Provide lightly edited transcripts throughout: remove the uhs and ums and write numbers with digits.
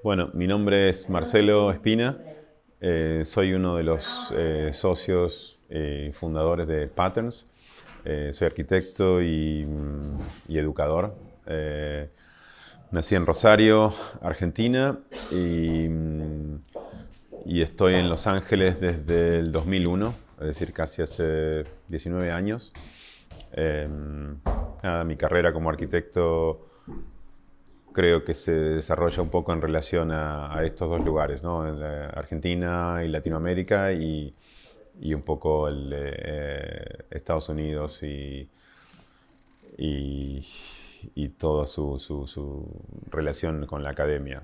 Bueno, mi nombre es Marcelo Espina, soy uno de los socios y fundadores de Patterns. Soy arquitecto y educador. Eh, Nací en Rosario, Argentina, y estoy en Los Ángeles desde el 2001, es decir, casi hace 19 años. Eh, Mi carrera como arquitecto creo que se desarrolla un poco en relación a estos dos lugares, ¿no? En Argentina y Latinoamérica y un poco Estados Unidos y, y toda su relación con la academia.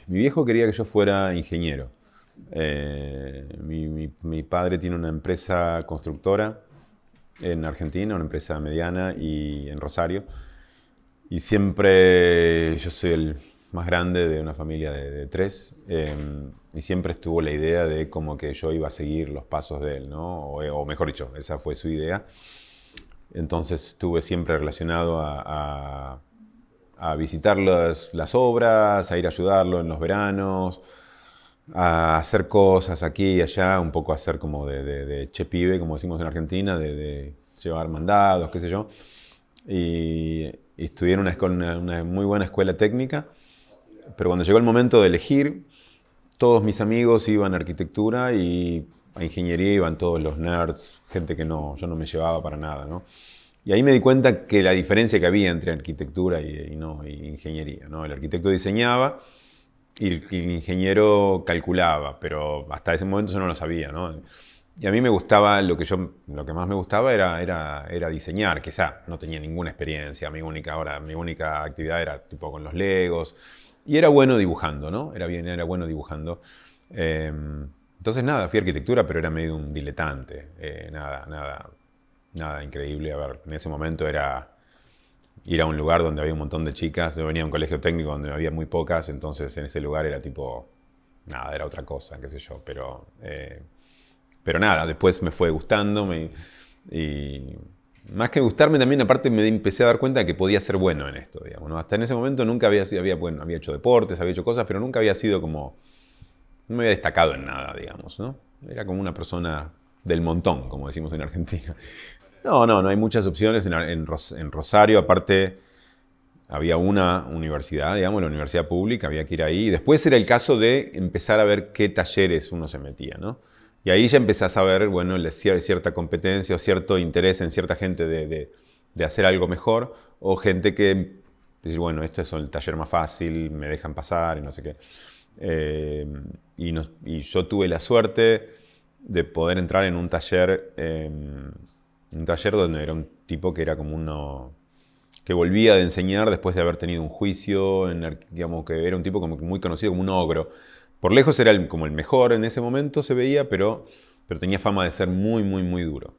Mi viejo quería que yo fuera ingeniero. Mi padre tiene una empresa constructora en Argentina, una empresa mediana y en Rosario. Y siempre yo soy el más grande de una familia de tres, y siempre estuvo la idea de como que yo iba a seguir los pasos de él, ¿no? O mejor dicho, esa fue su idea. Entonces estuve siempre relacionado a visitar las obras, a ir a ayudarlo en los veranos, a hacer cosas aquí y allá, un poco a hacer como de che pibe, como decimos en Argentina, de llevar mandados, qué sé yo. Y estudié en una muy buena escuela técnica, pero cuando llegó el momento de elegir, todos mis amigos iban a arquitectura y a ingeniería iban todos los nerds, gente que no, yo no me llevaba para nada, ¿no? Y ahí me di cuenta que la diferencia que había entre arquitectura y ingeniería, ¿no? El arquitecto diseñaba y el ingeniero calculaba, pero hasta ese momento yo no lo sabía, ¿no? Y a mí me gustaba, lo que más me gustaba era diseñar. Quizá no tenía ninguna experiencia, mi única actividad era tipo con los Legos. Y era bueno dibujando, ¿no? Era bueno dibujando. Eh, entonces nada, fui a arquitectura, pero era medio un diletante. Nada increíble. A ver, en ese momento era ir a un lugar donde había un montón de chicas. Yo venía a un colegio técnico donde había muy pocas, entonces en ese lugar era tipo, nada, era otra cosa, qué sé yo. Pero nada, después me fue gustando y más que gustarme también, aparte me empecé a dar cuenta de que podía ser bueno en esto, digamos, ¿no? Hasta en ese momento nunca bueno, había hecho deportes, había hecho cosas, pero nunca había sido como, no me había destacado en nada, digamos, ¿no? Era como una persona del montón, como decimos en Argentina. No hay muchas opciones en Rosario, aparte había una universidad, digamos, la universidad pública, había que ir ahí. Y después era el caso de empezar a ver qué talleres uno se metía, ¿no? Y ahí ya empezás a ver, bueno, cierta competencia o cierto interés en cierta gente de hacer algo mejor, o gente que dice, bueno, este es el taller más fácil, me dejan pasar y no sé qué. Eh, y yo tuve la suerte de poder entrar en un taller donde era un tipo que era como uno que volvía de enseñar después de haber tenido un juicio, digamos que era un tipo como muy conocido como un ogro. Por lejos era como el mejor en ese momento, se veía, pero tenía fama de ser muy duro.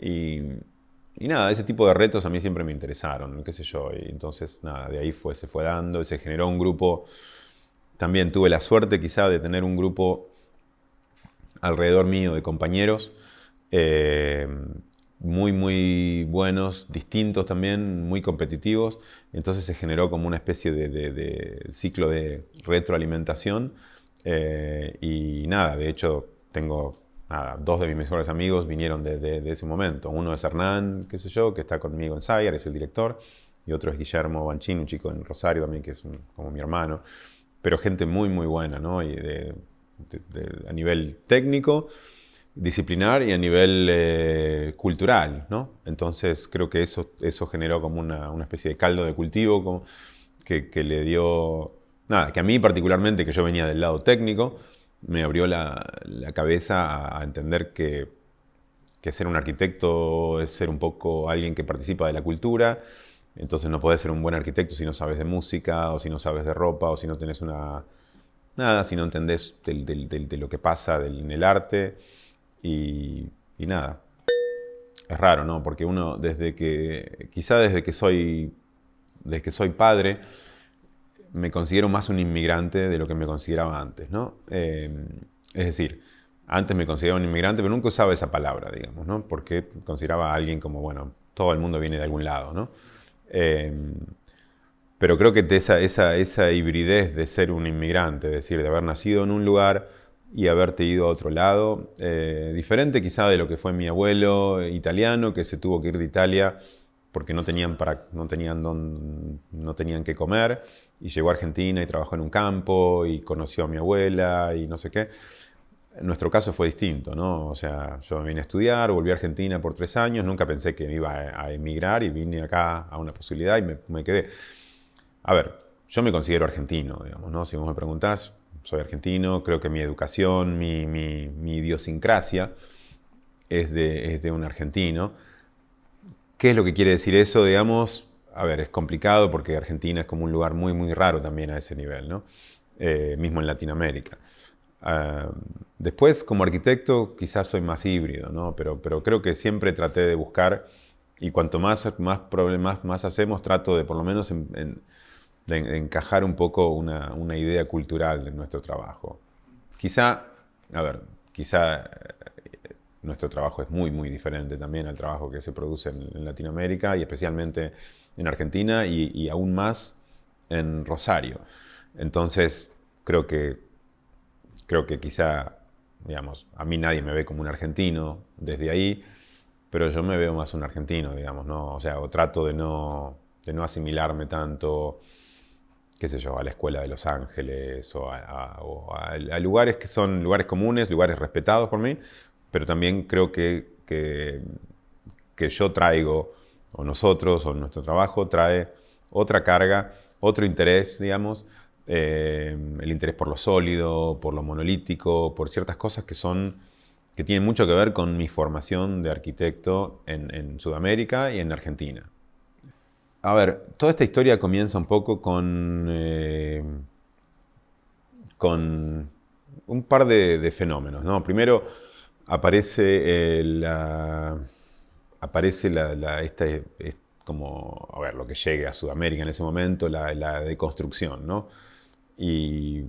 Y, y nada, ese tipo de retos a mí siempre me interesaron, qué sé yo. Y entonces, nada, de ahí se fue dando y se generó un grupo. También tuve la suerte quizá de tener un grupo alrededor mío de compañeros eh, muy buenos, distintos también, muy competitivos. Entonces se generó como una especie de ciclo de retroalimentación. Y nada, de hecho tengo nada, dos de mis mejores amigos vinieron de ese momento. Uno es Hernán, qué sé yo, que está conmigo en Sayar, es el director. Y otro es Guillermo Banchini, un chico en Rosario también, que es como mi hermano. Pero gente muy buena, ¿no? Y a nivel técnico, disciplinar y a nivel cultural, ¿no? Entonces creo que eso generó como una especie de caldo de cultivo que le dio, nada, que a mí particularmente, que yo venía del lado técnico, me abrió la cabeza a entender que ser un arquitecto es ser un poco alguien que participa de la cultura. Entonces no podés ser un buen arquitecto si no sabes de música, o si no sabes de ropa, o si no tenés nada, si no entendés de lo que pasa en el arte. Y nada, es raro, ¿no? Porque uno quizá desde que soy padre, me considero más un inmigrante de lo que me consideraba antes, ¿no? Es decir, antes me consideraba un inmigrante, pero nunca usaba esa palabra, digamos, ¿no? Porque consideraba a alguien como, bueno, todo el mundo viene de algún lado, ¿no? Eh, pero creo que esa hibridez de ser un inmigrante, es decir, de haber nacido en un lugar y haberte ido a otro lado, diferente quizá de lo que fue mi abuelo italiano, que se tuvo que ir de Italia porque no tenían qué comer, y llegó a Argentina y trabajó en un campo y conoció a mi abuela y no sé qué. Nuestro caso fue distinto, ¿no? O sea, yo me vine a estudiar, volví a Argentina por 3 años, nunca pensé que me iba a emigrar y vine acá a una posibilidad y me quedé. A ver, yo me considero argentino, digamos, ¿no? Si vos me preguntás, soy argentino, creo que mi educación, mi idiosincrasia es de un argentino. ¿Qué es lo que quiere decir eso, digamos? A ver, es complicado porque Argentina es como un lugar muy, muy raro también a ese nivel, ¿no? Mismo en Latinoamérica. Uh, Después, como arquitecto, quizás soy más híbrido, ¿no? Pero creo que siempre traté de buscar, y cuanto más problemas más hacemos, trato de por lo menos de encajar un poco una idea cultural de nuestro trabajo. Quizá, a ver, quizá nuestro trabajo es muy, muy diferente también al trabajo que se produce en Latinoamérica y especialmente en Argentina y aún más en Rosario. Entonces, creo que quizá, digamos, a mí nadie me ve como un argentino desde ahí, pero yo me veo más un argentino, digamos, ¿no? O sea, o trato de no asimilarme tanto, qué sé yo, a la escuela de Los Ángeles o a lugares que son lugares comunes, lugares respetados por mí, pero también creo que yo traigo, o nosotros, o nuestro trabajo trae otra carga, otro interés, digamos, el interés por lo sólido, por lo monolítico, por ciertas cosas que tienen mucho que ver con mi formación de arquitecto en Sudamérica y en Argentina. A ver, toda esta historia comienza un poco con un par de fenómenos, ¿no? Primero aparece como, a ver, lo que llegue a Sudamérica en ese momento, la deconstrucción, ¿no? Y,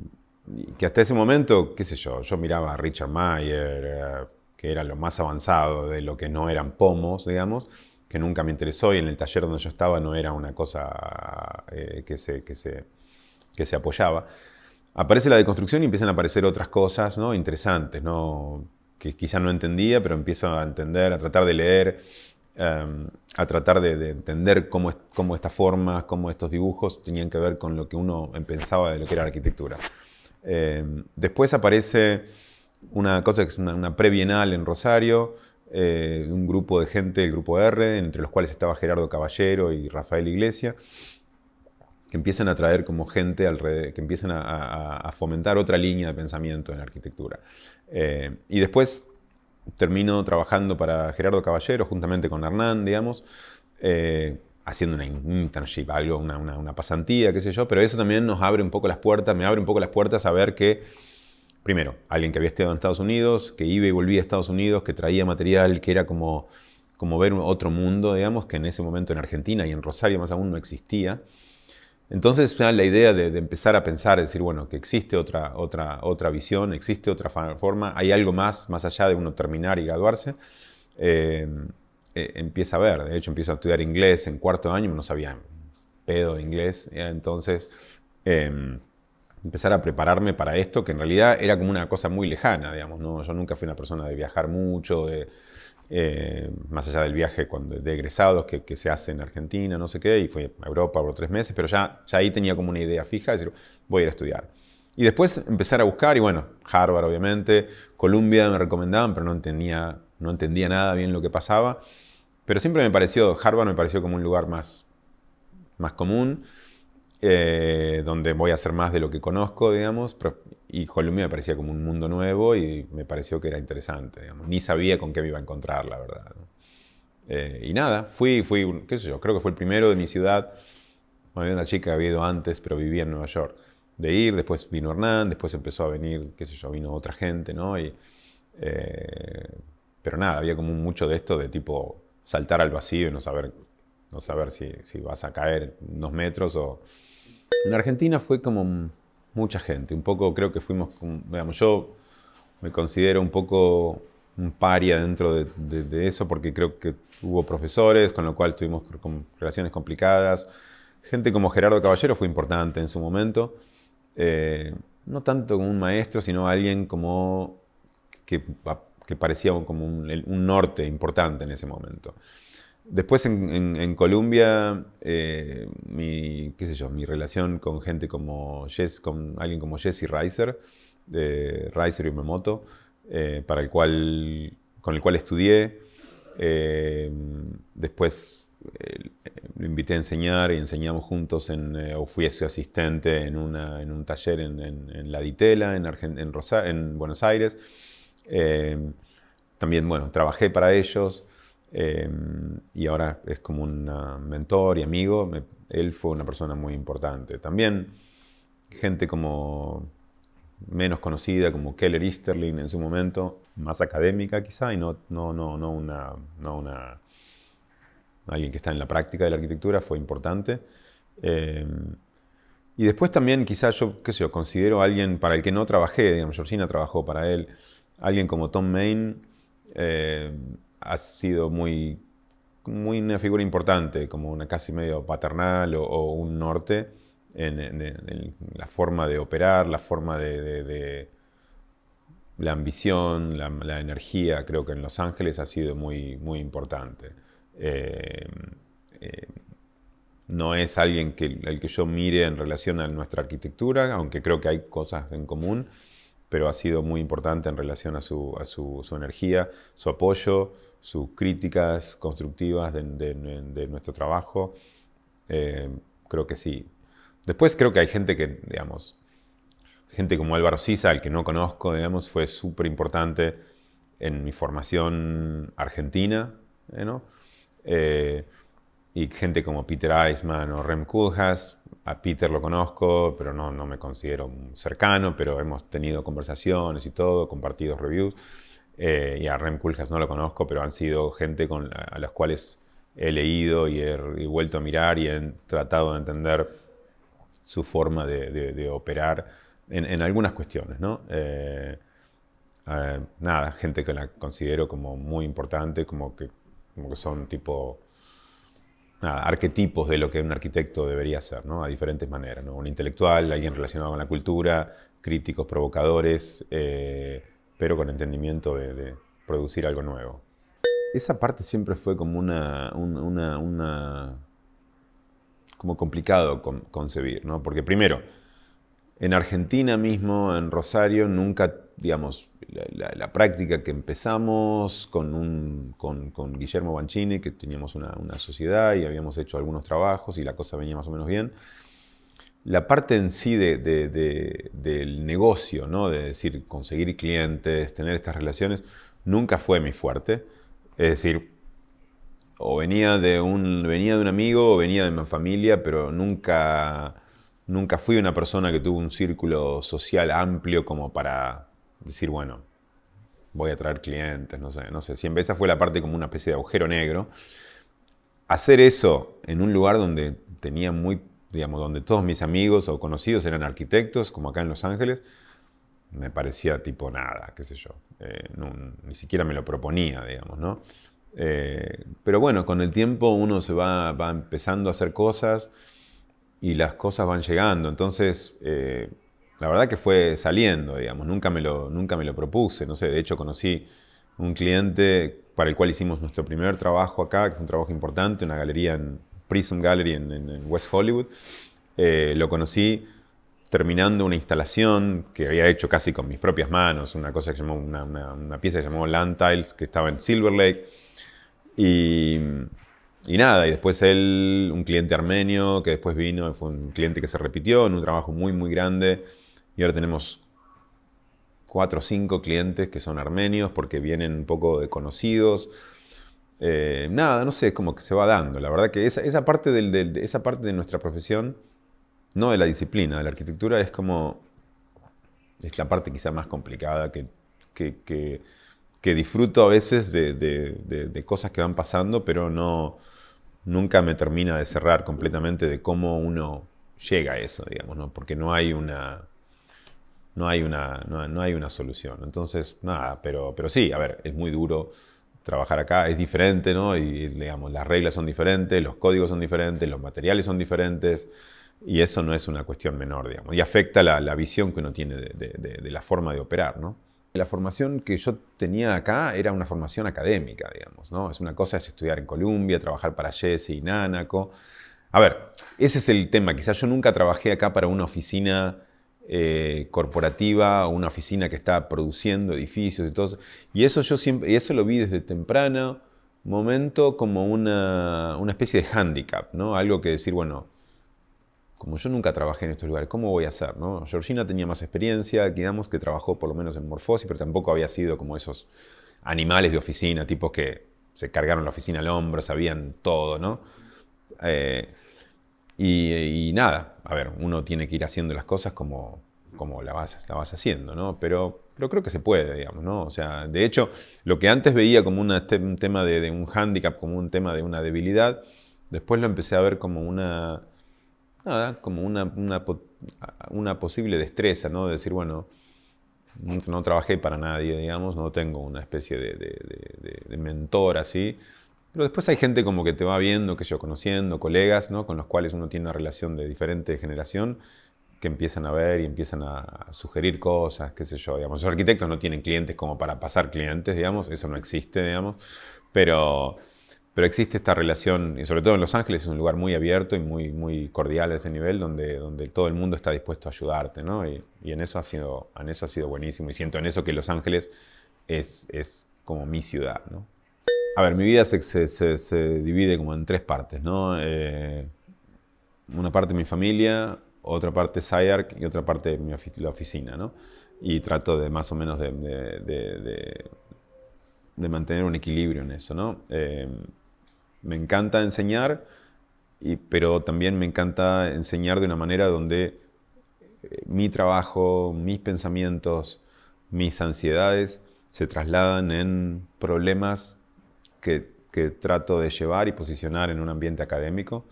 y que hasta ese momento, qué sé yo miraba a Richard Mayer, que era lo más avanzado de lo que no eran pomos, digamos, que nunca me interesó y en el taller donde yo estaba no era una cosa que se apoyaba. Aparece la deconstrucción y empiezan a aparecer otras cosas, ¿no? Interesantes, ¿no? Que quizás no entendía, pero empiezo a entender, a tratar de leer, a tratar de entender cómo estas formas, cómo estos dibujos tenían que ver con lo que uno pensaba de lo que era arquitectura. Después aparece una cosa que es una prebienal en Rosario, un grupo de gente, el grupo R, entre los cuales estaba Gerardo Caballero y Rafael Iglesia, que empiezan a traer como gente alrededor, que empiezan a fomentar otra línea de pensamiento en la arquitectura. Y después termino trabajando para Gerardo Caballero, juntamente con Hernán, digamos, haciendo una internship, algo, una pasantía, qué sé yo, pero eso también nos abre un poco las puertas, me abre un poco las puertas a ver que, primero, alguien que había estado en Estados Unidos, que iba y volvía a Estados Unidos, que traía material que era como ver otro mundo, digamos, que en ese momento en Argentina y en Rosario más aún no existía. Entonces ya la idea de empezar a pensar, decir, bueno, que existe otra visión, existe otra forma, hay algo más allá de uno terminar y graduarse, eh, empieza a ver. De hecho, empiezo a estudiar inglés en cuarto año, no sabía pedo de inglés, entonces empezar a prepararme para esto, que en realidad era como una cosa muy lejana, digamos, ¿no? Yo nunca fui una persona de viajar mucho, más allá del viaje de egresados que se hace en Argentina, no sé qué, y fui a Europa por 3 meses, pero ya ahí tenía como una idea fija, de decir, voy a ir a estudiar. Y después empezar a buscar, y bueno, Harvard obviamente, Columbia me recomendaban, pero no entendía nada bien lo que pasaba, pero siempre Harvard me pareció como un lugar más común, donde voy a hacer más de lo que conozco, digamos, y Columbia me parecía como un mundo nuevo y me pareció que era interesante, digamos. Ni sabía con qué me iba a encontrar, la verdad, ¿no? Y nada, fui, qué sé yo, creo que fue el primero de mi ciudad. Bueno, había una chica que había ido antes, pero vivía en Nueva York. De ir, después vino Hernán, después empezó a venir, qué sé yo, vino otra gente, ¿no? Eh, pero nada, había como mucho de esto de tipo saltar al vacío y no saber si vas a caer unos metros o... En Argentina fue como mucha gente, un poco creo que fuimos, digamos, yo me considero un poco un paria dentro de eso porque creo que hubo profesores con lo cual tuvimos relaciones complicadas, Gente como Gerardo Caballero fue importante en su momento. No tanto como un maestro, sino alguien como que, que parecía como un norte importante en ese momento. Después en Colombia, qué sé yo, mi relación con gente como con alguien como Jesse Reiser, de Reiser y Memoto, con el cual estudié. Después lo invité a enseñar y enseñamos juntos, o fui su asistente en un taller en La Ditela, en Buenos Aires. Eh, También, bueno, trabajé para ellos. eh, y ahora es como un mentor y amigo. Él fue una persona muy importante. También gente como menos conocida, como Keller Easterling en su momento, más académica quizá, y no alguien que está en la práctica de la arquitectura, fue importante. Eh, y después también quizás yo, qué sé yo, considero a alguien para el que no trabajé, digamos, Georgina trabajó para él, alguien como Tom Main, eh, ha sido muy una figura importante, como una casi medio paternal o un norte en la forma de operar, la forma de la ambición, la energía, creo que en Los Ángeles ha sido muy importante. Eh, eh, no es alguien el que yo mire en relación a nuestra arquitectura, aunque creo que hay cosas en común, pero ha sido muy importante en relación a su energía, su apoyo, sus críticas constructivas de nuestro trabajo. Eh, Creo que sí. Después creo que hay gente que, digamos, gente como Álvaro Sisa, al que no conozco, digamos, fue súper importante en mi formación argentina, ¿no? Eh, y gente como Peter Eisman o Rem Koolhaas. A Peter lo conozco, pero no me considero cercano, pero hemos tenido conversaciones y todo, compartido reviews. Y a Rem Koolhaas no lo conozco, pero han sido gente a las cuales he leído y vuelto a mirar y he tratado de entender su forma de operar en algunas cuestiones, ¿no? Nada, gente que la considero como muy importante, como que son tipo nada, arquetipos de lo que un arquitecto debería ser, ¿no? A diferentes maneras, ¿no? Un intelectual, alguien relacionado con la cultura, críticos, provocadores, pero con entendimiento de producir algo nuevo. Esa parte siempre fue como como complicado concebir, ¿no? Porque primero, en Argentina mismo, en Rosario, nunca, digamos, la práctica que empezamos con Guillermo Banchini, que teníamos una sociedad y habíamos hecho algunos trabajos y la cosa venía más o menos bien. La parte en sí del negocio, ¿no? De decir, conseguir clientes, tener estas relaciones, nunca fue mi fuerte. Es decir, o venía de un amigo o venía de mi familia, pero nunca fui una persona que tuvo un círculo social amplio como para decir, bueno, voy a traer clientes, no sé. Siempre esa fue la parte como una especie de agujero negro. Hacer eso en un lugar donde tenía digamos, donde todos mis amigos o conocidos eran arquitectos, como acá en Los Ángeles, me parecía tipo nada, qué sé yo. Ni siquiera me lo proponía, digamos, ¿no? Pero bueno, con el tiempo uno va empezando a hacer cosas y las cosas van llegando. Entonces, la verdad que fue saliendo, digamos. Nunca me lo propuse. No sé, de hecho conocí un cliente para el cual hicimos nuestro primer trabajo acá, que fue un trabajo importante, una galería en Prism Gallery en West Hollywood. Lo conocí terminando una instalación que había hecho casi con mis propias manos, una cosa que llamó, una pieza que llamó Land Tiles, que estaba en Silver Lake. Y, y nada, y después él, un cliente armenio que después vino, fue un cliente que se repitió en un trabajo muy grande. Y ahora tenemos 4 o 5 clientes que son armenios porque vienen un poco de conocidos. Nada, no sé, es como que se va dando. La verdad que esa parte esa parte de nuestra profesión, no de la disciplina, de la arquitectura, es la parte quizá más complicada que, que- que disfruto a veces de cosas que van pasando, pero nunca me termina de cerrar completamente de cómo uno llega a eso, digamos, ¿no? Porque no hay una solución. Entonces, nada, pero sí, a ver, es muy duro trabajar acá es diferente, ¿no? Y digamos, las reglas son diferentes, los códigos son diferentes, los materiales son diferentes, y eso no es una cuestión menor, digamos, y afecta la visión que uno tiene de la forma de operar, ¿no? La formación que yo tenía acá era una formación académica, digamos, ¿no? Es una cosa es estudiar en Columbia, trabajar para Jesse y Nánaco. A ver, ese es el tema. Quizás yo nunca trabajé acá para una oficina corporativa o una oficina que está produciendo edificios y todo eso. Y eso yo siempre, y eso lo vi desde temprano momento como una especie de hándicap, ¿no? Algo que decir, bueno, como yo nunca trabajé en estos lugares, ¿cómo voy a hacer? ¿No? Georgina tenía más experiencia, digamos que trabajó por lo menos en Morfosis, pero tampoco había sido como esos animales de oficina, tipos que se cargaron la oficina al hombro, sabían todo, ¿no? Eh, y nada, a ver, uno tiene que ir haciendo las cosas como la vas haciendo, ¿no? Pero creo que se puede, digamos, ¿no? O sea, de hecho, lo que antes veía como un tema de un hándicap, como un tema de una debilidad, después lo empecé a ver como nada, como una posible destreza, ¿no? De decir, bueno, no trabajé para nadie, digamos, no tengo una especie de mentor así. Pero después hay gente como que te va viendo, que yo conociendo, colegas, ¿no? Con los cuales uno tiene una relación de diferente generación, que empiezan a ver y empiezan a sugerir cosas, qué sé yo, digamos. Los arquitectos no tienen clientes como para pasar clientes, digamos, eso no existe, digamos. Pero, pero existe esta relación, y sobre todo en Los Ángeles es un lugar muy abierto y muy cordial a ese nivel, donde todo el mundo está dispuesto a ayudarte, ¿no? Y en eso ha sido buenísimo. Y siento en eso que Los Ángeles es como mi ciudad, ¿no? A ver, mi vida se divide como en tres partes, ¿no? Una parte mi familia, otra parte SciArc y otra parte la oficina, ¿no? Y trato de más o menos de mantener un equilibrio en eso, ¿no? Me encanta enseñar, pero también me encanta enseñar de una manera donde mi trabajo, mis pensamientos, mis ansiedades se trasladan en problemas que trato de llevar y posicionar en un ambiente académico,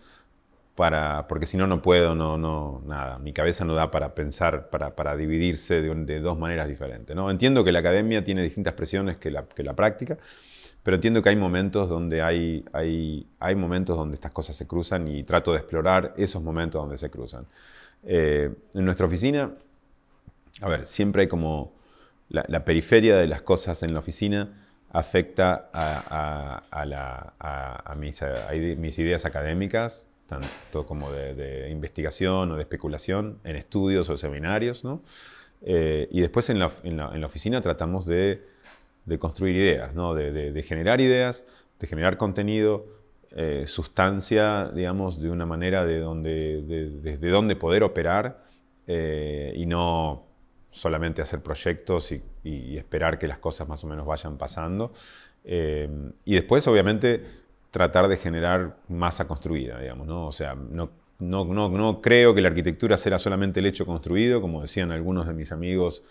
porque si no, no puedo, nada. Mi cabeza no da para pensar, para dividirse de dos maneras diferentes, ¿no? Entiendo que la academia tiene distintas presiones que la práctica, pero entiendo que hay momentos donde hay momentos donde estas cosas se cruzan y trato de explorar esos momentos donde se cruzan. En nuestra oficina, a ver, siempre hay como la periferia de las cosas en la oficina afecta a mis ideas académicas, tanto como de investigación o de especulación en estudios o seminarios, ¿no? Y después en la oficina tratamos de construir ideas, ¿no? De generar ideas, de generar contenido, sustancia, digamos, de una manera desde donde poder operar y no solamente hacer proyectos y esperar que las cosas más o menos vayan pasando. Y después, obviamente, tratar de generar masa construida, digamos, ¿no? O sea, no creo que la arquitectura sea solamente el hecho construido, como decían algunos de mis amigos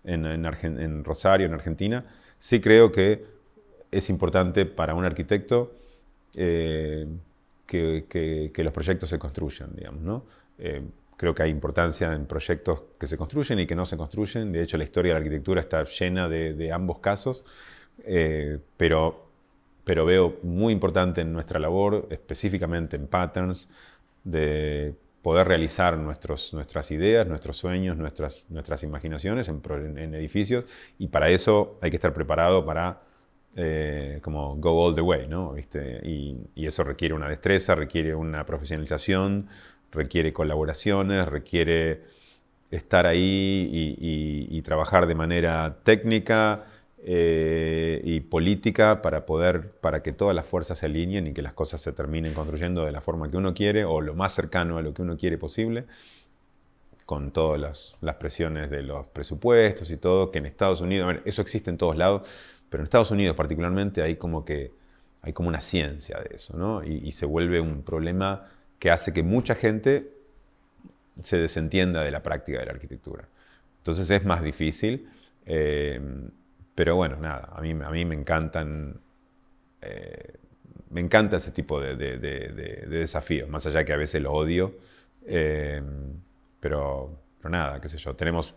en Rosario, en Argentina. Sí creo que es importante para un arquitecto que los proyectos se construyan, digamos, ¿no? Creo que hay importancia en proyectos que se construyen y que no se construyen. De hecho, la historia de la arquitectura está llena de ambos casos. Pero veo muy importante en nuestra labor, específicamente en Patterns, de poder realizar nuestras ideas, nuestros sueños, nuestras imaginaciones en edificios, y para eso hay que estar preparado para como go all the way, ¿no? ¿Viste? Y eso requiere una destreza, requiere una profesionalización, requiere colaboraciones, requiere estar ahí y trabajar de manera técnica y política para que todas las fuerzas se alineen y que las cosas se terminen construyendo de la forma que uno quiere o lo más cercano a lo que uno quiere posible, con todas las presiones de los presupuestos y todo, que en Estados Unidos, a ver, eso existe en todos lados, pero en Estados Unidos particularmente hay como una ciencia de eso, ¿no? Y se vuelve un problema que hace que mucha gente se desentienda de la práctica de la arquitectura. Entonces es más difícil, pero bueno, nada, a mí me encanta ese tipo de desafíos, más allá que a veces lo odio, eh, pero nada, qué sé yo, tenemos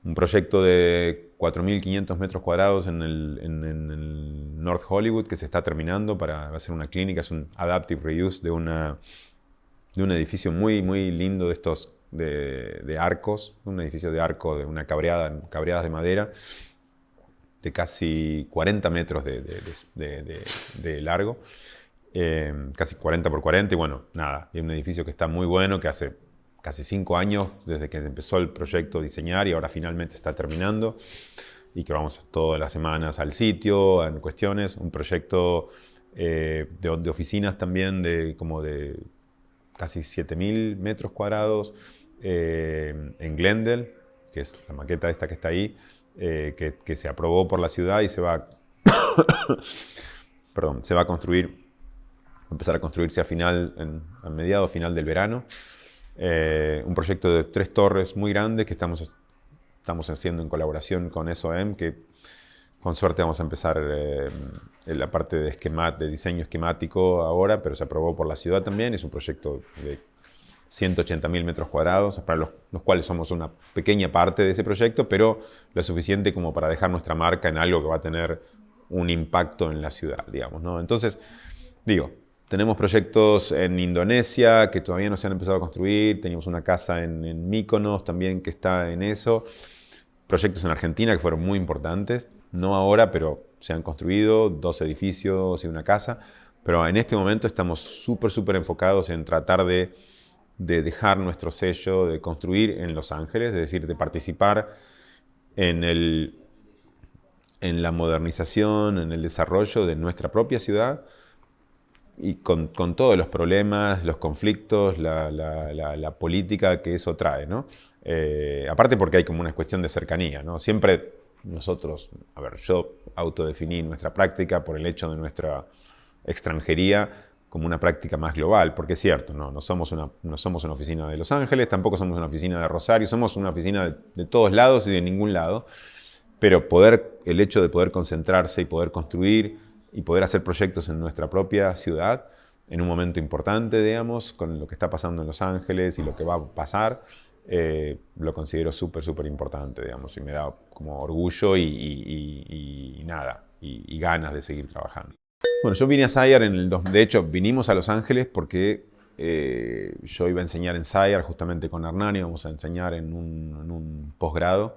un proyecto de 4.500 metros cuadrados en el en North Hollywood que se está terminando va a ser una clínica, es un adaptive reuse de un edificio muy, muy lindo de estos de arcos, un edificio de arco, de una cabreadas de madera, de casi 40 metros de largo, casi 40 por 40, y bueno, nada, es un edificio que está muy bueno, que hace casi 5 años desde que empezó el proyecto a diseñar y ahora finalmente está terminando, y que vamos todas las semanas al sitio, en cuestiones, un proyecto de oficinas también como de casi 7.000 metros cuadrados en Glendale, que es la maqueta esta que está ahí, que se aprobó por la ciudad y perdón, se va a construir, empezar a construirse a mediados final del verano. Un proyecto de 3 torres muy grandes que estamos haciendo en colaboración con SOM, que con suerte vamos a empezar en la parte de diseño esquemático ahora, pero se aprobó por la ciudad también. Es un proyecto de 180.000 metros cuadrados, para los cuales somos una pequeña parte de ese proyecto, pero lo suficiente como para dejar nuestra marca en algo que va a tener un impacto en la ciudad, digamos, ¿no? Entonces, digo, tenemos proyectos en Indonesia que todavía no se han empezado a construir, teníamos una casa en Mykonos también que está en eso, proyectos en Argentina que fueron muy importantes, no ahora, pero se han construido 2 edificios y una casa, pero en este momento estamos súper enfocados en tratar de dejar nuestro sello, de construir en Los Ángeles, es decir, de participar en la modernización, en el desarrollo de nuestra propia ciudad, y con todos los problemas, los conflictos, la política que eso trae, ¿no? Aparte porque hay como una cuestión de cercanía, ¿no? Siempre nosotros, yo autodefiní nuestra práctica por el hecho de nuestra extranjería como una práctica más global, porque es cierto, no somos una oficina de Los Ángeles, tampoco somos una oficina de Rosario, somos una oficina de todos lados y de ningún lado, pero el hecho de poder concentrarse y poder construir y poder hacer proyectos en nuestra propia ciudad, en un momento importante, digamos, con lo que está pasando en Los Ángeles y lo que va a pasar, lo considero súper importante, digamos, y me da como orgullo y nada, y ganas de seguir trabajando. Bueno, yo vine a SCI-Arc de hecho, vinimos a Los Ángeles porque yo iba a enseñar en SCI-Arc justamente con Hernán, íbamos a enseñar en un posgrado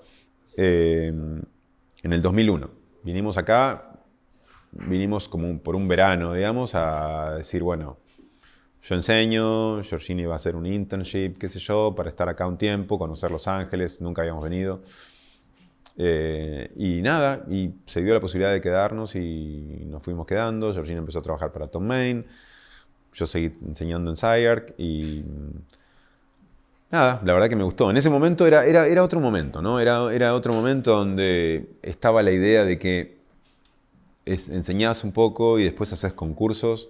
en el 2001. Vinimos acá, como por un verano, digamos, a decir, bueno, yo enseño, Georgina iba a hacer un internship, qué sé yo, para estar acá un tiempo, conocer Los Ángeles, nunca habíamos venido. Y nada, y se dio la posibilidad de quedarnos y nos fuimos quedando. Georgina empezó a trabajar para Tom Main, yo seguí enseñando en SCI-Arc y nada, la verdad que me gustó. En ese momento era otro momento, ¿no? Era otro momento donde estaba la idea de que enseñás un poco y después haces concursos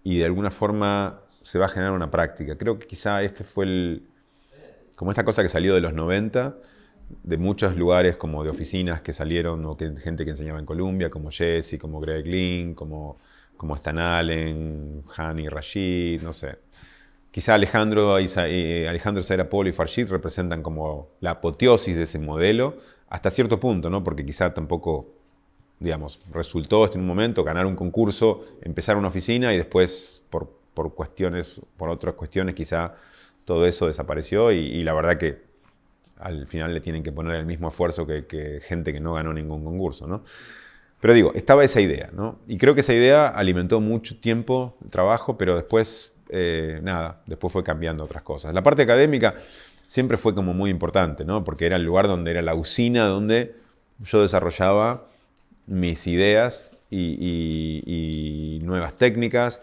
y de alguna forma se va a generar una práctica. Creo que quizá este fue como esta cosa que salió de los 90, de muchos lugares como de oficinas que salieron, o gente que enseñaba en Columbia, como Jesse, como Greg Lynn, como Stan Allen, Hani Rashid, no sé. Quizá Alejandro Zaira-Polo y Farshid representan como la apoteosis de ese modelo, hasta cierto punto, ¿no? Porque quizá tampoco, digamos, resultó en un momento ganar un concurso, empezar una oficina y después por otras cuestiones quizá todo eso desapareció y la verdad que al final le tienen que poner el mismo esfuerzo que gente que no ganó ningún concurso, ¿no? Pero digo, estaba esa idea, ¿no? Y creo que esa idea alimentó mucho tiempo el trabajo, pero después, después fue cambiando otras cosas. La parte académica siempre fue como muy importante, ¿no? Porque era el lugar donde era la usina donde yo desarrollaba mis ideas y nuevas técnicas,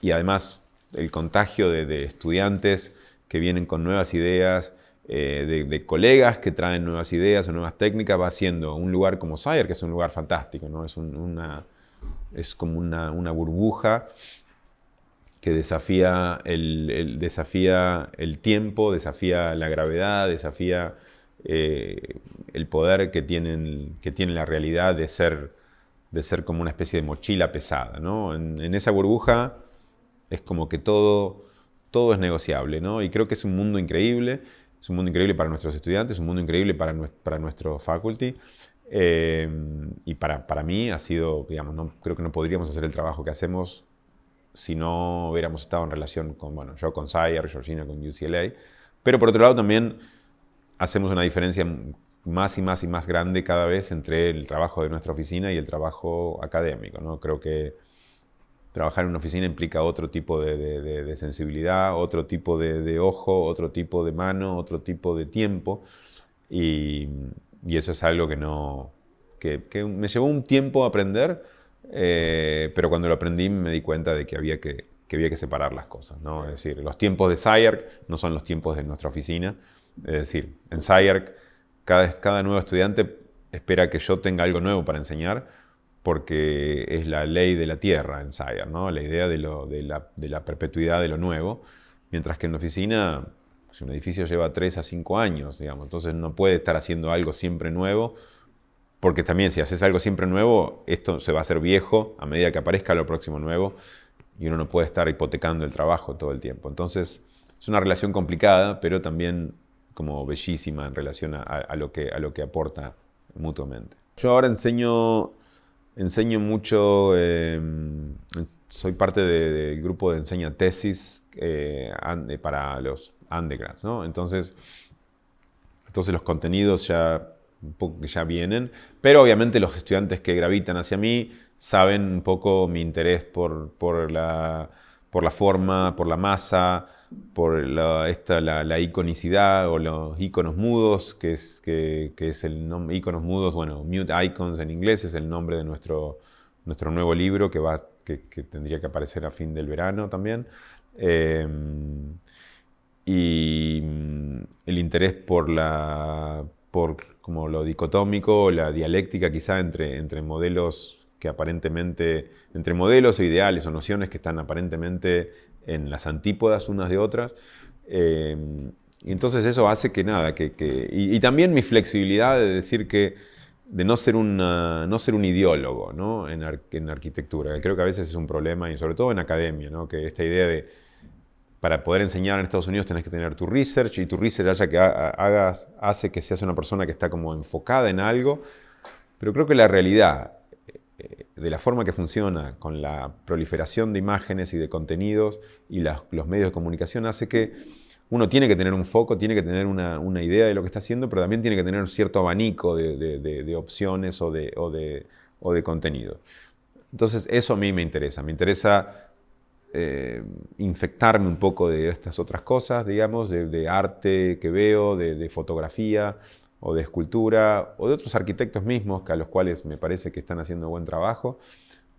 y además el contagio de estudiantes que vienen con nuevas ideas, de colegas que traen nuevas ideas o nuevas técnicas, va haciendo un lugar como SCI-Arc, que es un lugar fantástico, ¿no? Es como una burbuja que desafía desafía el tiempo, desafía la gravedad, desafía el poder que tiene la realidad de ser como una especie de mochila pesada, ¿no? En esa burbuja es como que todo es negociable, ¿no? Y creo que es un mundo increíble. Es un mundo increíble para nuestros estudiantes, es un mundo increíble para nuestro faculty. Y para mí ha sido, digamos, creo que no podríamos hacer el trabajo que hacemos si no hubiéramos estado en relación con, bueno, yo con SCIARC, Georgina con UCLA, pero por otro lado también hacemos una diferencia más y más y más grande cada vez entre el trabajo de nuestra oficina y el trabajo académico, ¿no? Creo que trabajar en una oficina implica otro tipo de sensibilidad, otro tipo de ojo, otro tipo de mano, otro tipo de tiempo, y, y eso es algo que me llevó un tiempo aprender, pero cuando lo aprendí me di cuenta de que había que separar las cosas, ¿no? Es decir, los tiempos de SCIARC no son los tiempos de nuestra oficina. Es decir, en SCIARC cada nuevo estudiante espera que yo tenga algo nuevo para enseñar, porque es la ley de la tierra en SCIARC, ¿no? La idea de la perpetuidad de lo nuevo, mientras que en la oficina, si un edificio lleva 3 a 5 años, digamos, entonces no puede estar haciendo algo siempre nuevo, porque también si haces algo siempre nuevo, esto se va a hacer viejo a medida que aparezca lo próximo nuevo, y uno no puede estar hipotecando el trabajo todo el tiempo. Entonces es una relación complicada, pero también como bellísima en relación a lo que aporta mutuamente. Yo ahora enseño mucho, soy parte del grupo de enseña tesis para los undergrads, ¿no? Entonces los contenidos ya un poco que ya vienen, pero obviamente los estudiantes que gravitan hacia mí saben un poco mi interés por la forma, por la masa, por la iconicidad o los iconos mudos, que es el nombre, iconos mudos, bueno, mute icons en inglés es el nombre de nuestro nuevo libro que tendría que aparecer a fin del verano también. Y el interés por como lo dicotómico, la dialéctica quizá entre modelos que aparentemente, entre modelos o ideales o nociones que están aparentemente en las antípodas unas de otras. Y entonces eso hace que nada, y también mi flexibilidad de decir de no ser un ideólogo, ¿no? en arquitectura, que creo que a veces es un problema, y sobre todo en academia, ¿no? Que esta idea de para poder enseñar en Estados Unidos tenés que tener tu research, y tu research hace que seas una persona que está como enfocada en algo, pero creo que la realidad de la forma que funciona con la proliferación de imágenes y de contenidos y los medios de comunicación hace que uno tiene que tener un foco, tiene que tener una idea de lo que está haciendo, pero también tiene que tener un cierto abanico de opciones o de contenido. Entonces eso a mí me interesa infectarme un poco de estas otras cosas, digamos, de arte que veo, de fotografía o de escultura o de otros arquitectos mismos a los cuales me parece que están haciendo buen trabajo,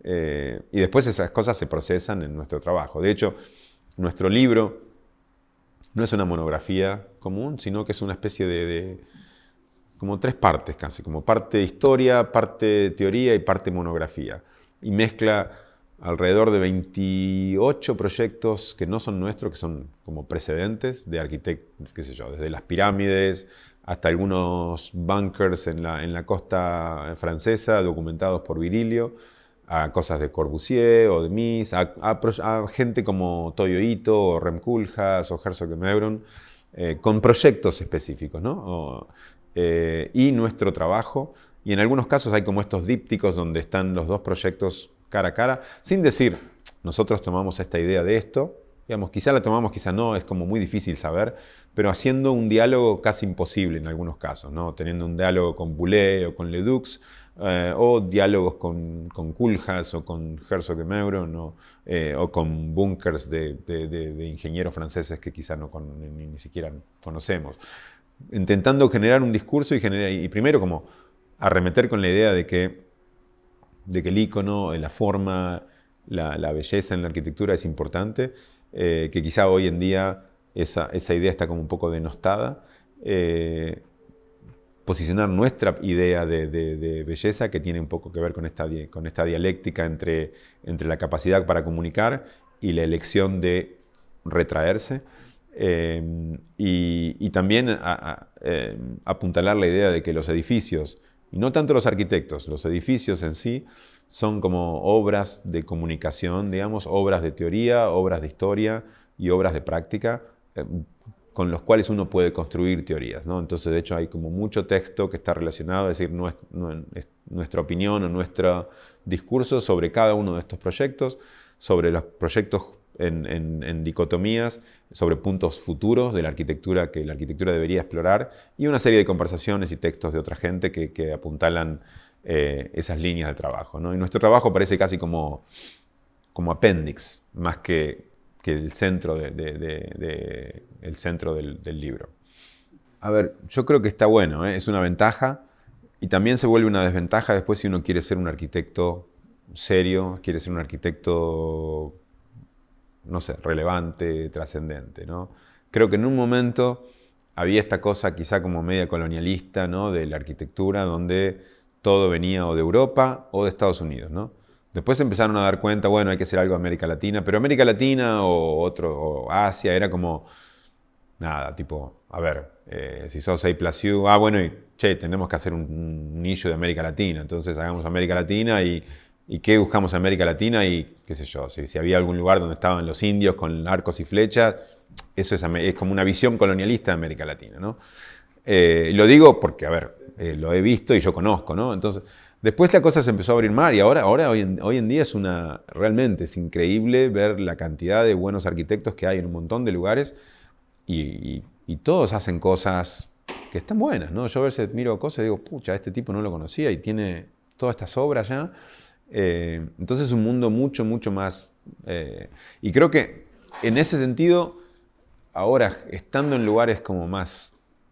y después esas cosas se procesan en nuestro trabajo. De hecho, nuestro libro no es una monografía común, sino que es una especie de como 3 partes casi, como parte historia, parte teoría y parte monografía, y mezcla alrededor de 28 proyectos que no son nuestros, que son como precedentes de arquitectos, qué sé yo, desde las pirámides hasta algunos bunkers en la costa francesa documentados por Virilio, a cosas de Corbusier o de Mies, a gente como Toyo Ito o Rem Koolhaas o Herzog de Meuron, con proyectos específicos, ¿no? Y nuestro trabajo, y en algunos casos hay como estos dípticos donde están los dos proyectos cara a cara, sin decir, nosotros tomamos esta idea de esto, digamos, quizá la tomamos, quizá no, es como muy difícil saber, pero haciendo un diálogo casi imposible en algunos casos, ¿no? Teniendo un diálogo con Boulez o con Ledoux, o diálogos con Koolhaas o con Herzog de Meuron, o con bunkers de ingenieros franceses que quizá ni siquiera conocemos. Intentando generar un discurso y primero como arremeter con la idea de que el icono, la forma, la belleza en la arquitectura es importante, que quizá hoy en día esa idea está como un poco denostada. Posicionar nuestra idea de belleza, que tiene un poco que ver con esta dialéctica entre la capacidad para comunicar y la elección de retraerse. Y también apuntalar la idea de que los edificios, y no tanto los arquitectos, los edificios en sí, son como obras de comunicación, digamos, obras de teoría, obras de historia y obras de práctica, con los cuales uno puede construir teorías, ¿no? Entonces, de hecho, hay como mucho texto que está relacionado, es decir, nuestra opinión o nuestro discurso sobre cada uno de estos proyectos, sobre los proyectos en dicotomías, sobre puntos futuros de la arquitectura que la arquitectura debería explorar, y una serie de conversaciones y textos de otra gente que apuntalan esas líneas de trabajo, ¿no? Y nuestro trabajo parece casi como apéndice, más que el centro, el centro del libro. A ver, yo creo que está bueno, ¿eh? Es una ventaja y también se vuelve una desventaja después si uno quiere ser un arquitecto serio, quiere ser un arquitecto, no sé, relevante, trascendente, ¿no? Creo que en un momento había esta cosa quizá como media colonialista, ¿no? De la arquitectura, donde todo venía o de Europa o de Estados Unidos, ¿no? Después se empezaron a dar cuenta, bueno, hay que hacer algo de América Latina, pero América Latina o Asia era como, nada, tipo, a ver, si sos A+U, bueno, y che, tenemos que hacer un nicho de América Latina, entonces hagamos América Latina y ¿qué buscamos en América Latina? Y qué sé yo, si había algún lugar donde estaban los indios con arcos y flechas, eso es como una visión colonialista de América Latina, ¿no? Lo digo porque, a ver, lo he visto y yo conozco, ¿no? Entonces, después la cosa se empezó a abrir más y ahora hoy en día realmente es increíble ver la cantidad de buenos arquitectos que hay en un montón de lugares y todos hacen cosas que están buenas, ¿no? Yo a veces miro cosas y digo, pucha, este tipo no lo conocía y tiene todas estas obras ya. Entonces es un mundo mucho, mucho más... y creo que en ese sentido, ahora estando en lugares como más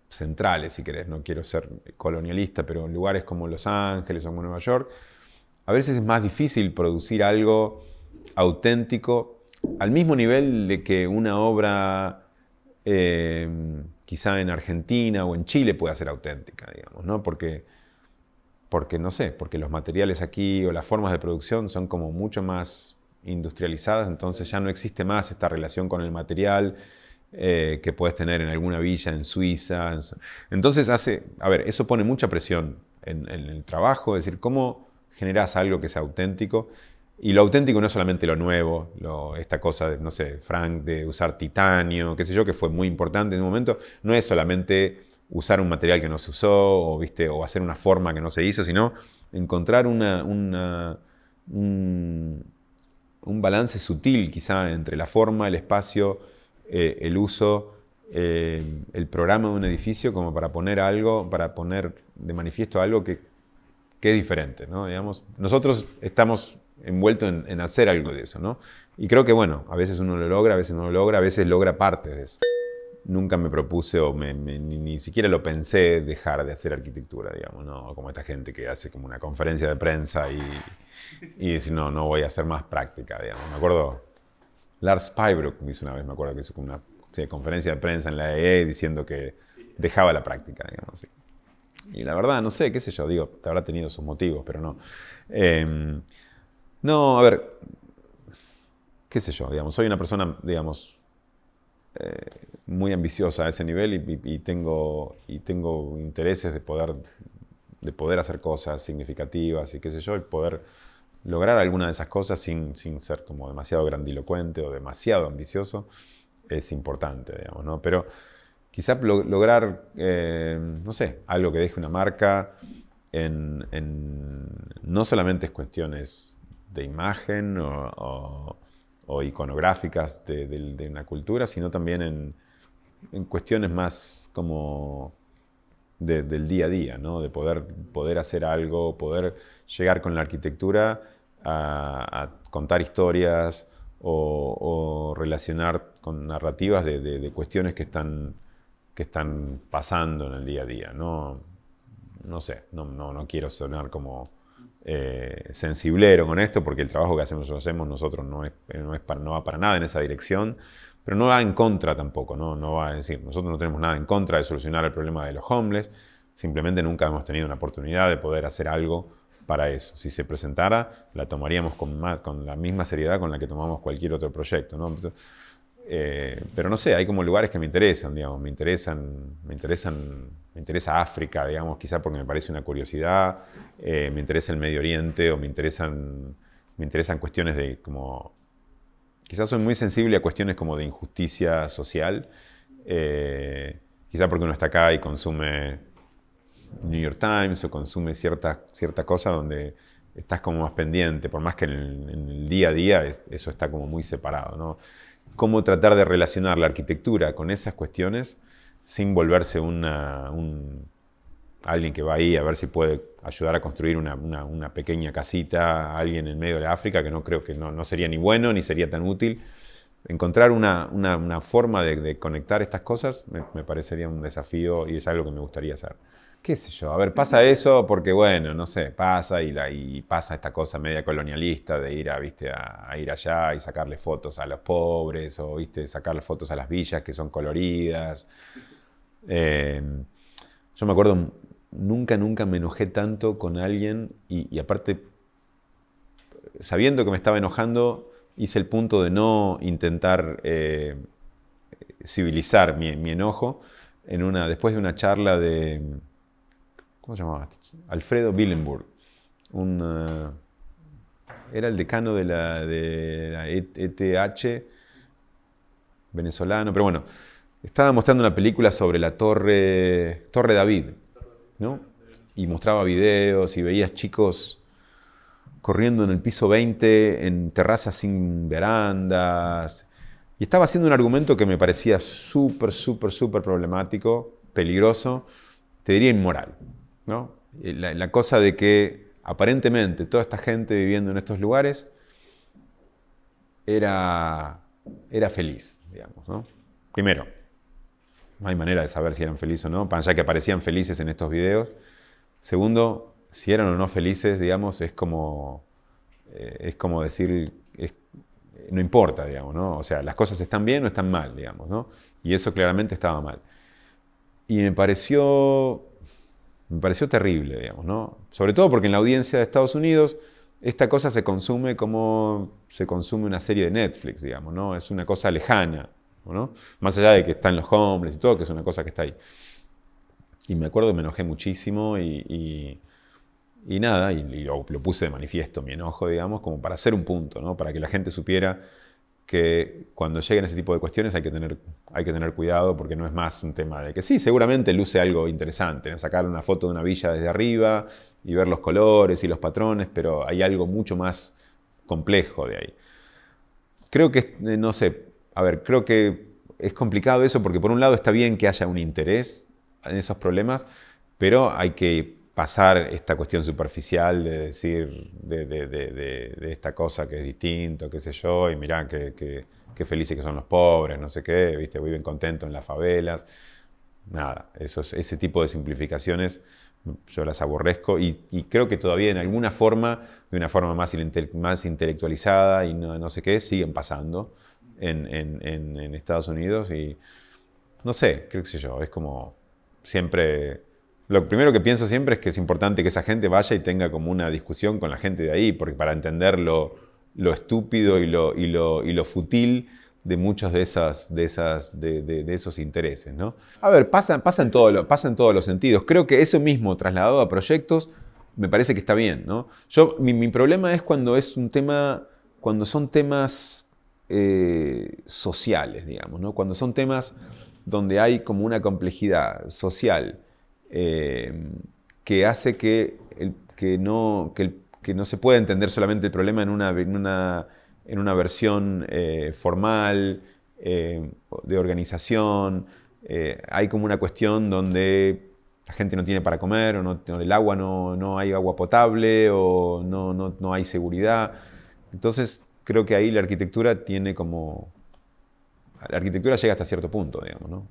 centrales, si querés, no quiero ser colonialista, pero en lugares como Los Ángeles o como Nueva York, a veces es más difícil producir algo auténtico al mismo nivel de que una obra quizá en Argentina o en Chile pueda ser auténtica, digamos, ¿no? Porque no sé, porque los materiales aquí o las formas de producción son como mucho más industrializadas, entonces ya no existe más esta relación con el material que puedes tener en alguna villa en Suiza. Entonces a ver, eso pone mucha presión en el trabajo, es decir, cómo generás algo que sea auténtico. Y lo auténtico no es solamente lo nuevo, esta cosa de, no sé, Frank, de usar titanio, qué sé yo, que fue muy importante en un momento, no es solamente usar un material que no se usó o, ¿viste? O hacer una forma que no se hizo, sino encontrar un balance sutil quizá entre la forma, el espacio, el uso, el programa de un edificio como para poner de manifiesto algo que es diferente, ¿no? Digamos, nosotros estamos envueltos en hacer algo de eso, ¿no? Y creo que, bueno, a veces uno lo logra, a veces no lo logra, a veces logra partes de eso. Nunca me propuse o ni siquiera lo pensé dejar de hacer arquitectura, digamos, ¿no? Como esta gente que hace como una conferencia de prensa y dice, no voy a hacer más práctica, digamos. Me acuerdo, Lars Pybrook hizo una vez, me acuerdo que hizo una conferencia de prensa en la EE diciendo que dejaba la práctica, digamos, ¿sí? Y la verdad, no sé, qué sé yo, digo, habrá tenido sus motivos, pero no. No, a ver, qué sé yo, digamos, soy una persona, digamos, muy ambiciosa a ese nivel y tengo intereses de poder hacer cosas significativas y qué sé yo, y poder lograr alguna de esas cosas sin ser como demasiado grandilocuente o demasiado ambicioso es importante, digamos, ¿no? Pero quizá lograr, no sé, algo que deje una marca no solamente es cuestiones de imagen o iconográficas de una cultura, sino también en cuestiones más como del día a día, ¿no? De poder hacer algo, poder llegar con la arquitectura a contar historias o relacionar con narrativas de cuestiones que están pasando en el día a día. No sé, no quiero sonar como sensiblero con esto, porque el trabajo que hacemos nosotros no va para nada en esa dirección, pero no va en contra tampoco, no va a decir, nosotros no tenemos nada en contra de solucionar el problema de los homeless, simplemente nunca hemos tenido una oportunidad de poder hacer algo para eso. Si se presentara, la tomaríamos con la misma seriedad con la que tomamos cualquier otro proyecto, ¿no? Pero no sé, hay como lugares que me interesan, digamos, me interesa África, digamos, quizá porque me parece una curiosidad, me interesa el Medio Oriente o me interesan cuestiones de como, quizás soy muy sensible a cuestiones como de injusticia social Quizá porque uno está acá y consume New York Times o consume cierta cosa donde estás como más pendiente, por más que en el día a día eso está como muy separado, ¿no? Cómo tratar de relacionar la arquitectura con esas cuestiones sin volverse alguien que va ahí a ver si puede ayudar a construir una pequeña casita a alguien en medio de África, que no creo que no sería ni bueno ni sería tan útil. Encontrar una forma de conectar estas cosas me parecería un desafío y es algo que me gustaría hacer. Qué sé yo, a ver, pasa eso porque, bueno, no sé, pasa y pasa esta cosa media colonialista de ir ¿viste? A ir allá y sacarle fotos a los pobres o, ¿viste? Sacarle fotos a las villas que son coloridas. Eh, yo me acuerdo, nunca me enojé tanto con alguien y aparte, sabiendo que me estaba enojando, hice el punto de no intentar civilizar mi enojo después de una charla de, ¿cómo se llamaba? Alfredo Willenburg, era el decano de la ETH venezolano, pero bueno, estaba mostrando una película sobre la Torre David, ¿no? Y mostraba videos y veías chicos corriendo en el piso 20, en terrazas sin verandas. Y estaba haciendo un argumento que me parecía súper problemático, peligroso, te diría inmoral, ¿no? La cosa de que aparentemente toda esta gente viviendo en estos lugares era feliz, digamos, ¿no? Primero, no hay manera de saber si eran felices o no, ya que aparecían felices en estos videos. Segundo, si eran o no felices, digamos, es como decir, no importa, digamos, ¿no? O sea, las cosas están bien o están mal, digamos, ¿no? Y eso claramente estaba mal. Y me pareció terrible, digamos, ¿no? Sobre todo porque en la audiencia de Estados Unidos esta cosa se consume como se consume una serie de Netflix, digamos, ¿no? Es una cosa lejana, ¿no? Más allá de que están los hombres y todo, que es una cosa que está ahí. Y me acuerdo que me enojé muchísimo y nada, y lo puse de manifiesto, mi enojo, digamos, como para hacer un punto, ¿no? Para que la gente supiera que cuando lleguen ese tipo de cuestiones hay que tener cuidado porque no es más un tema de que sí, seguramente luce algo interesante, ¿no? Sacar una foto de una villa desde arriba y ver los colores y los patrones, pero hay algo mucho más complejo de ahí. Creo que, no sé, a ver, creo que es complicado eso porque por un lado está bien que haya un interés en esos problemas, pero hay que pasar esta cuestión superficial de decir de esta cosa que es distinto, qué sé yo, y mirá qué felices que son los pobres, no sé qué, ¿viste? Viven contentos en las favelas. Nada, ese tipo de simplificaciones yo las aborrezco y creo que todavía en alguna forma, de una forma más intelectualizada y no sé qué, siguen pasando en Estados Unidos y no sé, qué sé yo, es como siempre. Lo primero que pienso siempre es que es importante que esa gente vaya y tenga como una discusión con la gente de ahí, porque para entender lo estúpido y lo fútil de muchos de esos intereses, ¿no? A ver, pasa en todos los sentidos. Creo que eso mismo trasladado a proyectos me parece que está bien, ¿no? Mi problema es cuando son temas sociales, digamos, ¿no? Cuando son temas donde hay como una complejidad social que hace que no se pueda entender solamente el problema en una versión formal, de organización. Hay como una cuestión donde la gente no tiene para comer, o el agua no hay agua potable, o no hay seguridad. Entonces, creo que ahí la arquitectura llega hasta cierto punto, digamos, ¿no?